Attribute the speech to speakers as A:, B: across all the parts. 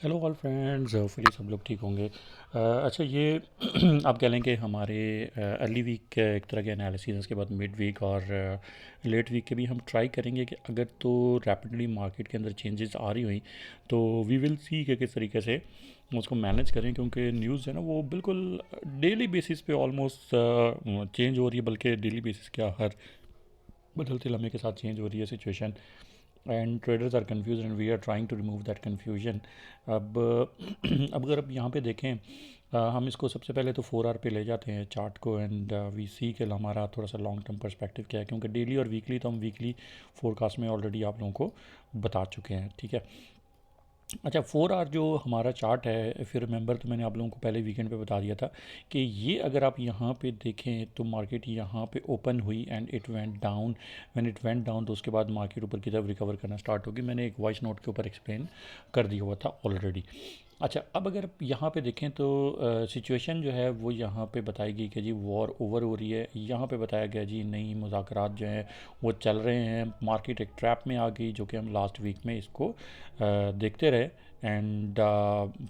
A: Hello all friends, hopefully सब लोग ठीक होंगे। अच्छा, ये आप कह लें कि हमारे अर्ली वीक के एक तरह के एनालिसिस, उसके बाद मिड वीक और लेट वीक के भी हम ट्राई करेंगे कि अगर तो रैपिडली मार्केट के अंदर चेंजेस आ रही हुई तो वी विल सी कि किस तरीके से उसको मैनेज करें, क्योंकि न्यूज़ है ना वो बिल्कुल डेली बेसिस पे ऑलमोस्ट चेंज हो रही है, बल्कि डेली बेसिस क्या हर बदलते लम्हे के साथ चेंज हो रही है situation. And traders are confuse and we are trying to remove that confusion. अब अब अगर अब यहाँ पे देखें, हम इसको सबसे पहले तो 4 आवर पे ले जाते हैं चार्ट को, एंड वी सी के हमारा थोड़ा सा लॉन्ग टर्म पर्सपेक्टिव क्या है, क्योंकि डेली और वीकली तो हम वीकली फोरकास्ट में ऑलरेडी आप लोगों को बता चुके हैं। ठीक है। अच्छा, 4 आवर जो हमारा चार्ट है, फिर रिमेंबर तो मैंने आप लोगों को पहले वीकेंड पे बता दिया था कि ये अगर आप यहाँ पे देखें तो मार्केट यहाँ पे ओपन हुई and it went down. When it went down तो उसके बाद मार्केट ऊपर की तरफ रिकवर करना स्टार्ट होगी। मैंने एक वॉइस नोट के ऊपर एक्सप्लेन कर दिया हुआ था ऑलरेडी। अच्छा, अब अगर यहाँ पे देखें तो सिचुएशन जो है वो यहाँ पे बताई गई कि जी वॉर ओवर हो रही है। यहाँ पे बताया गया जी नहीं, मुज़ाकरात जो हैं वो चल रहे हैं, मार्केट एक ट्रैप में आ गई, जो कि हम लास्ट वीक में इसको देखते रहे। एंड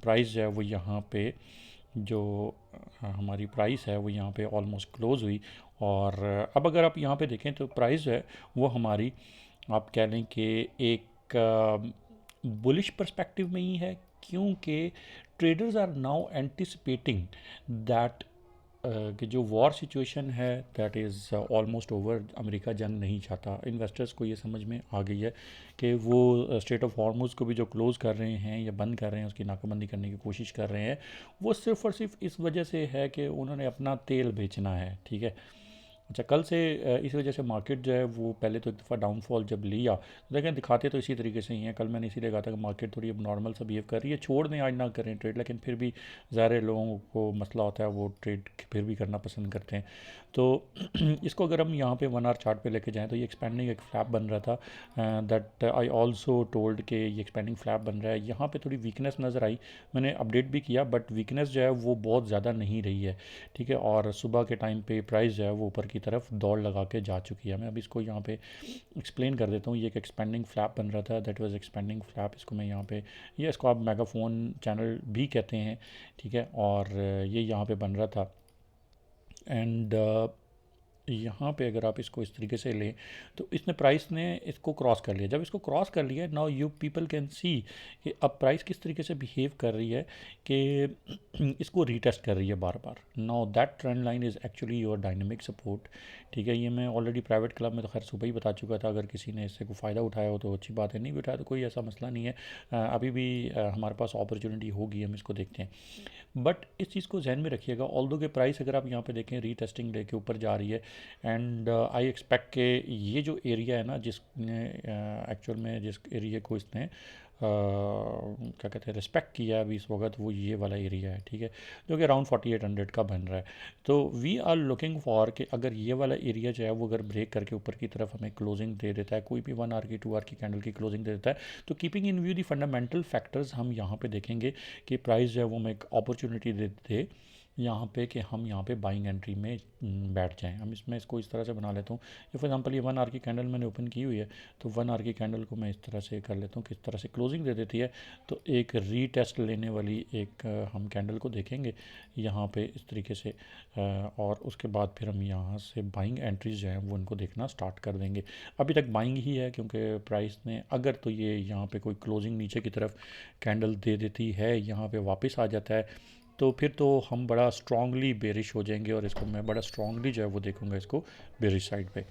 A: प्राइस जो है वो यहाँ पे जो हमारी प्राइस है वो यहाँ पे ऑलमोस्ट क्लोज हुई। और अब अगर आप यहाँ पे देखें तो प्राइस जो है वो हमारी, आप कह लें कि एक बुलिश पर्सपेक्टिव में ही है, क्योंकि traders are now anticipating that कि जो वॉर सिचुएशन है that is almost over. America जंग नहीं चाहता। इन्वेस्टर्स को ये समझ में आ गई है कि वो स्ट्रेट ऑफ हॉर्मुज़ को भी जो क्लोज़ कर रहे हैं या बंद कर रहे हैं, उसकी नाकाबंदी करने की कोशिश कर रहे हैं, वो सिर्फ़ और सिर्फ इस वजह से है कि उन्होंने अपना तेल बेचना है। ठीक है। अच्छा, कल से इस वजह से मार्केट जो है वो पहले तो एक दफ़ा डाउनफॉल जब लिया तो देखें दिखाते तो इसी तरीके से ही हैं। कल मैंने इसीलिए कहा था कि मार्केट थोड़ी अब नॉर्मल सा बिहेव कर रही है, छोड़ दें आज ना करें ट्रेड, लेकिन फिर भी ज़ाहिर लोगों को मसला होता है, वो ट्रेड फिर भी करना पसंद करते हैं। तो इसको अगर हम यहाँ पे 1 आवर चार्ट पे लेके जाएँ तो ये एक्सपेंडिंग एक फ्लैप बन रहा था, दैट आई ऑल्सो टोल्ड कि ये एक्सपेंडिंग फ्लैप बन रहा है। यहाँ पे थोड़ी वीकनेस नज़र आई, मैंने अपडेट भी किया, बट वीकनेस जो है वो बहुत ज़्यादा नहीं रही है। ठीक है। और सुबह के टाइम पे प्राइस जो है वो ऊपर की तरफ दौड़ लगा के जा चुकी है। मैं अभी इसको यहाँ पे एक्सप्लेन कर देता हूँ। ये एक एक्सपेंडिंग फ्लैप बन रहा था, दैट वाज एक्सपेंडिंग फ्लैप। इसको मैं यहाँ पे, ये इसको आप मेगाफोन चैनल भी कहते हैं। ठीक है। और ये यहाँ पे बन रहा था। एंड यहाँ पे अगर आप इसको इस तरीके से लें तो इसने प्राइस ने इसको क्रॉस कर लिया। जब इसको क्रॉस कर लिया, now you people can see कि अब प्राइस किस तरीके से बिहेव कर रही है, कि इसको रीटेस्ट कर रही है बार बार। Now that trend line is actually your dynamic support. ठीक है। ये मैं ऑलरेडी प्राइवेट क्लब में तो खैर सुबह ही बता चुका था। अगर किसी ने इससे कोई फ़ायदा उठाया हो तो अच्छी बात है, नहीं भी उठाया तो कोई ऐसा मसला नहीं है। अभी भी हमारे पास अपॉर्चुनिटी होगी, हम इसको देखते हैं। बट इस चीज़ को जहन में रखिएगा, ऑल्दो के प्राइस अगर आप यहाँ पे देखें रीटेस्टिंग लेके ऊपर जा रही है, एंड आई एक्सपेक्ट के ये जो एरिया है ना, जिसने एक्चुअल में जिस एरिया को इसने क्या कहते हैं रिस्पेक्ट किया है अभी इस वक्त, वो ये वाला एरिया है। ठीक है। जो कि अराउंड 4800 का बन रहा है। तो वी आर लुकिंग फॉर कि अगर ये वाला एरिया जो है वो अगर ब्रेक करके ऊपर की तरफ हमें क्लोजिंग दे देता है, कोई भी 1 आवर की 2 आवर की कैंडल की क्लोजिंग दे देता है, तो keeping in view the fundamental factors, हम यहाँ पे देखेंगे कि प्राइस जो है वो हमें एक अपॉर्चुनिटी देते दे यहाँ पे कि हम यहाँ पे बाइंग एंट्री में बैठ जाएं। हम इसमें इसको इस तरह से बना लेता हूँ कि फॉर एग्जांपल ये 1 आवर की कैंडल मैंने ओपन की हुई है, तो 1 आवर की कैंडल को मैं इस तरह से कर लेता हूँ कि इस तरह से क्लोजिंग दे देती है। तो एक रीटेस्ट लेने वाली एक हम कैंडल को देखेंगे यहाँ पे इस तरीके से, और उसके बाद फिर हम यहाँ से बाइंग एंट्रीज जो हैं वो उनको देखना स्टार्ट कर देंगे। अभी तक बाइंग ही है, क्योंकि प्राइस ने अगर तो ये यहाँ पे कोई क्लोजिंग नीचे की तरफ कैंडल दे देती है, यहाँ पे वापस आ जाता है, तो फिर तो हम बड़ा स्ट्रांगली बेरिश हो जाएंगे, और इसको मैं बड़ा स्ट्रांगली जो है वो देखूंगा इसको बेरिश साइड पे।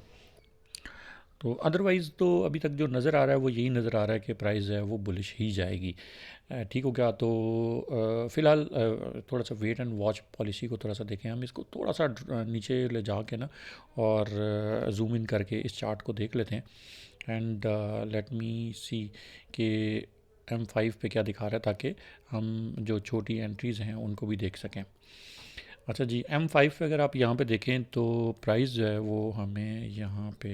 A: तो अदरवाइज़ तो अभी तक जो नज़र आ रहा है वो यही नज़र आ रहा है कि प्राइस जो है वो बुलिश ही जाएगी। ठीक हो गया। तो फ़िलहाल थोड़ा सा वेट एंड वॉच पॉलिसी को थोड़ा सा देखें। हम इसको थोड़ा सा नीचे ले जा के ना, और जूम इन करके इस चार्ट को देख लेते हैं। एंड लेट मी सी कि M5 पे क्या दिखा रहा है, ताकि हम जो छोटी एंट्रीज़ हैं उनको भी देख सकें। अच्छा जी, M5 पे अगर आप यहाँ पे देखें तो प्राइस जो है वो हमें यहाँ पे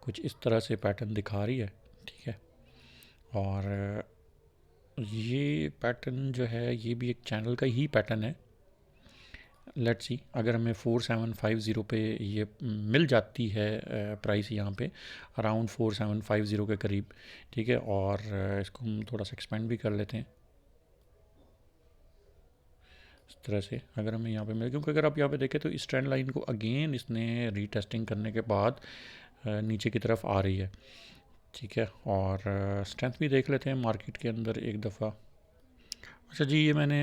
A: कुछ इस तरह से पैटर्न दिखा रही है। ठीक है। और ये पैटर्न जो है ये भी एक चैनल का ही पैटर्न है। लेट्स सी, अगर हमें 4750 पे ये मिल जाती है प्राइस यहाँ पे अराउंड 4750 के करीब, ठीक है, और इसको हम थोड़ा सा एक्सपेंड भी कर लेते हैं इस तरह से। अगर हमें यहाँ पे मिले, क्योंकि अगर आप यहाँ पे देखें तो इस ट्रेंड लाइन को अगेन इसने रीटेस्टिंग करने के बाद नीचे की तरफ आ रही है, ठीक है, और स्ट्रेंथ भी देख लेते हैं मार्केट के अंदर एक दफ़ा। अच्छा जी, ये मैंने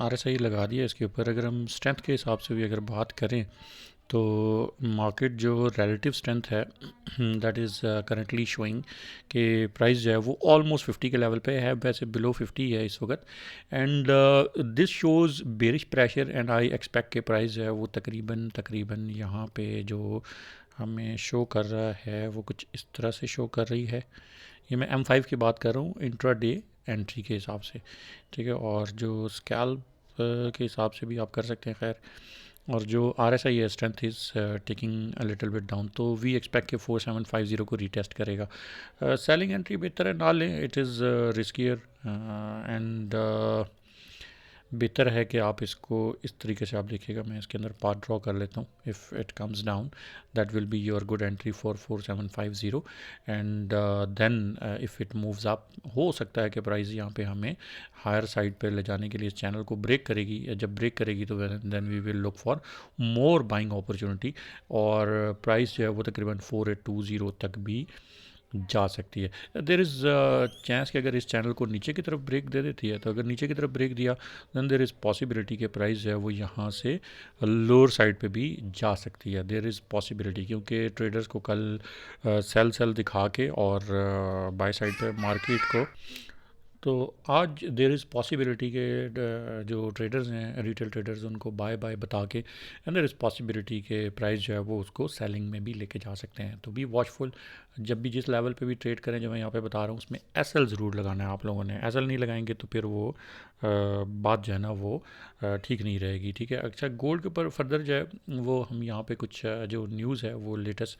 A: RSI लगा दिया इसके ऊपर। अगर हम स्ट्रेंथ के हिसाब से भी अगर बात करें तो मार्केट जो रिलेटिव स्ट्रेंथ है दैट इज़ करंटली शोइंग कि प्राइस जो है वो ऑलमोस्ट 50 के लेवल पे है, वैसे बिलो 50 है इस वक्त। And this shows bearish pressure and I expect के प्राइस जो है वो तकरीबन तकरीबन यहाँ पे जो हमें शो कर रहा है वो कुछ इस तरह से शो कर रही है। ये मैं M5 की बात कर रहा हूँ इंट्रा डे एंट्री के हिसाब से, ठीक है, और जो स्कैल्प के हिसाब से भी आप कर सकते हैं खैर। और जो RSI है strength is taking a little bit down, तो वी एक्सपेक्ट के 4750 को रीटेस्ट करेगा। सेलिंग एंट्री बेहतर है ना लें, इट इज़ रिस्कियर एंड बेहतर है कि आप इसको इस तरीके से आप देखिएगा। मैं इसके अंदर पाथ ड्रॉ कर लेता हूँ। If it comes down that will be your good entry for 4750 and then if it moves up, हो सकता है कि प्राइस यहाँ पे हमें हायर साइड पे ले जाने के लिए इस चैनल को ब्रेक करेगी। जब ब्रेक करेगी तो then we will look for more buying opportunity, और प्राइस जो है वो तकरीबन 4820 तक भी जा सकती है। देर इज़ चांस कि अगर इस चैनल को नीचे की तरफ ब्रेक दे देती है, तो अगर नीचे की तरफ ब्रेक दिया देन देर इज़ पॉसिबिलिटी के प्राइस जो है वो यहाँ से लोअर साइड पे भी जा सकती है। देर इज़ पॉसिबिलिटी, क्योंकि ट्रेडर्स को कल सेल सेल दिखा के और बाय साइड पे मार्केट को, तो आज देर इज़ पॉसिबिलिटी के जो ट्रेडर्स हैं रिटेल ट्रेडर्स उनको बाय बाय बता के एंड देर इज़ पॉसिबिलिटी के प्राइस जो है वो उसको सेलिंग में भी लेके जा सकते हैं। तो बी वॉचफुल, जब भी जिस लेवल पे भी ट्रेड करें, जो मैं यहाँ पे बता रहा हूँ उसमें SL ज़रूर लगाना है आप लोगों ने। SL नहीं लगाएंगे तो फिर वो बात जो है ना वो ठीक नहीं रहेगी, ठीक है। अच्छा, गोल्ड के ऊपर फर्दर जो है वो हम यहाँ पे कुछ जो न्यूज़ है वो लेटेस्ट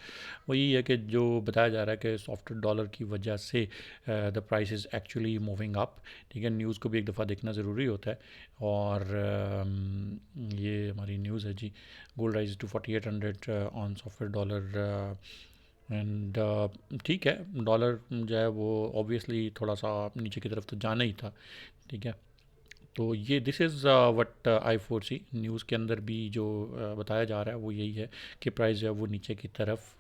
A: वो यही है कि जो बताया जा रहा है कि सॉफ्ट डॉलर की वजह से the price is actually moving up, ठीक है। न्यूज़ को भी एक दफ़ा देखना ज़रूरी होता है। और ये हमारी न्यूज़ है जी, gold rise to 4800 on soft dollar and ठीक है, डॉलर जो है वो ऑब्वियसली थोड़ा सा नीचे की तरफ तो जाना ही था, ठीक है। तो ये this is what I foresee news के अंदर भी जो बताया जा रहा है वो यही है कि प्राइस जो है वो नीचे की तरफ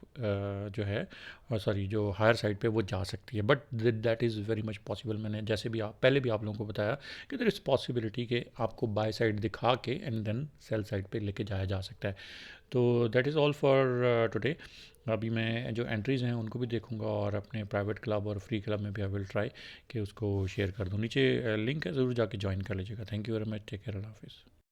A: जो है सॉरी जो हायर साइड पे वो जा सकती है, but that is very much possible. मैंने जैसे भी आप पहले भी आप लोगों को बताया कि देयर इज़ पॉसिबिलिटी कि आपको बाय साइड दिखा के एंड देन सेल साइड पे लेके जाया जा सकता है। तो that is all for today. अभी मैं जो एंट्रीज़ हैं उनको भी देखूंगा और अपने प्राइवेट क्लब और फ्री क्लब में भी आई विल ट्राई कि उसको शेयर कर दूँ। नीचे लिंक है, ज़रूर जाके ज्वाइन कर लीजिएगा। Thank you very much, take care, अल्लाह हाफिज़।